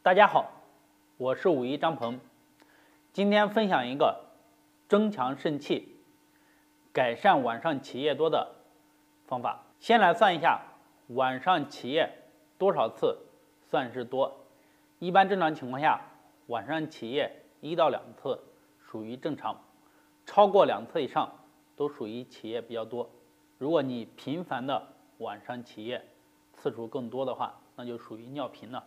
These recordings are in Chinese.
大家好，我是武一张鹏，今天分享一个增强肾气、改善晚上起夜多的方法。先来算一下晚上起夜多少次算是多。一般正常情况下，晚上起夜1到2次属于正常，超过2次以上都属于起夜比较多。如果你频繁的晚上起夜次数更多的话，那就属于尿频了。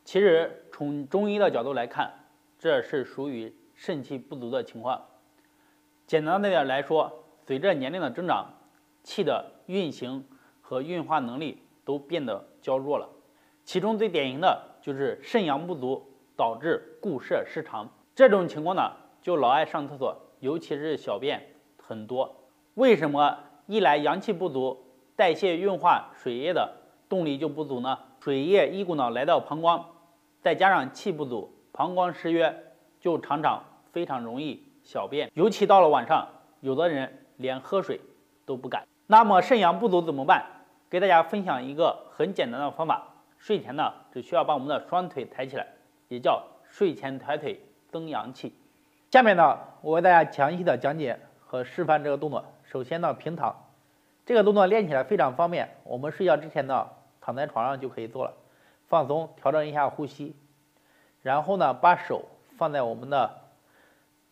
其实从中医的角度来看，这是属于肾气不足的情况。简单的点来说，随着年龄的增长，气的运行和运化能力都变得较弱了。其中最典型的就是肾阳不足导致固摄失常。这种情况呢，就老爱上厕所，尤其是小便很多。为什么一来阳气不足，代谢运化水液的动力就不足呢？水液一股脑来到膀胱，再加上气不足，膀胱失约，就常常非常容易小便，尤其到了晚上，有的人连喝水都不敢。那么肾阳不足怎么办？给大家分享一个很简单的方法，睡前呢只需要把我们的双腿抬起来，也叫睡前抬腿增阳气。下面呢，我为大家详细的讲解和示范这个动作。首先呢，平躺，这个动作练起来非常方便，我们睡觉之前呢，躺在床上就可以做了。放松，调整一下呼吸，然后呢，把手放在我们的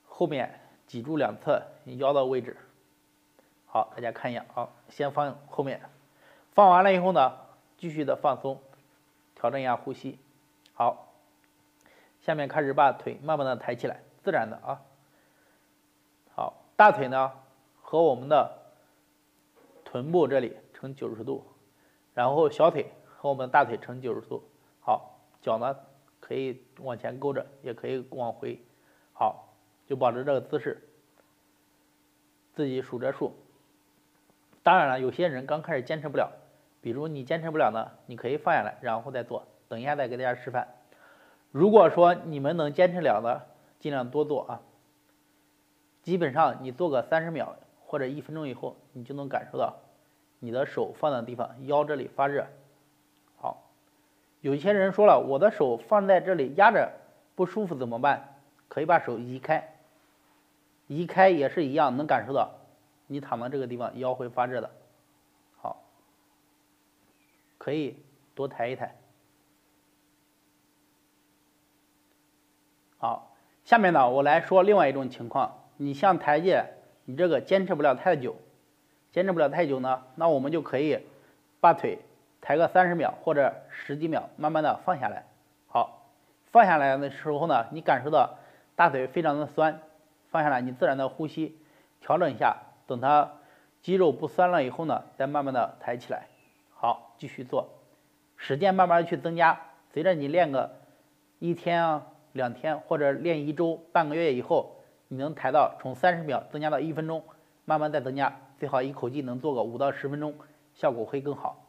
后面，脊柱两侧腰的位置。好，大家看一下啊，先放后面，放完了以后呢，继续的放松，调整一下呼吸。好，下面开始把腿慢慢的抬起来，自然的啊。好，大腿呢和我们的臀部这里呈90度，然后小腿和我们大腿呈90度。好，脚呢可以往前勾着，也可以往回。好，就保持这个姿势，自己数着数。当然了，有些人刚开始坚持不了，比如你坚持不了呢，你可以放下来，然后再做。等一下再给大家示范。如果说你们能坚持了的，尽量多做啊。基本上你做个30秒或者1分钟以后，你就能感受到你的手放的地方，腰这里发热。好，有些人说了，我的手放在这里压着不舒服怎么办？可以把手移开，移开也是一样，能感受到你躺到这个地方腰会发热的。好，可以多抬一抬。好，下面呢，我来说另外一种情况，你像台阶，你这个坚持不了太久，呢，那我们就可以把腿抬个30秒或者10几秒，慢慢的放下来。好，放下来的时候呢，你感受到大腿非常的酸，放下来你自然的呼吸，调整一下，等它肌肉不酸了以后呢，再慢慢的抬起来。好，继续做，时间慢慢的去增加，随着你练个1天啊、2天，或者练1周、半个月以后，你能抬到从30秒增加到1分钟，慢慢再增加，最好一口气能做个5到10分钟，效果会更好。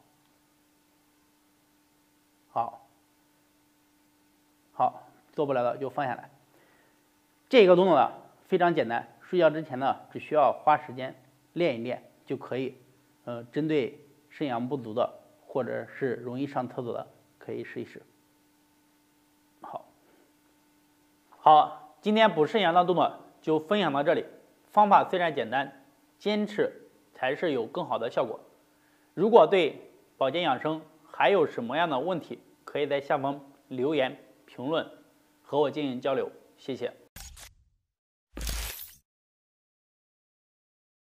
好，做不了的就放下来。这个动作呢非常简单，睡觉之前呢只需要花时间练一练就可以。针对肾阳不足的或者是容易上厕所的，可以试一试。好，今天补肾阳的动作就分享到这里。方法虽然简单，坚持才是有更好的效果。如果对保健养生还有什么样的问题，可以在下方留言评论和我进行交流，谢谢。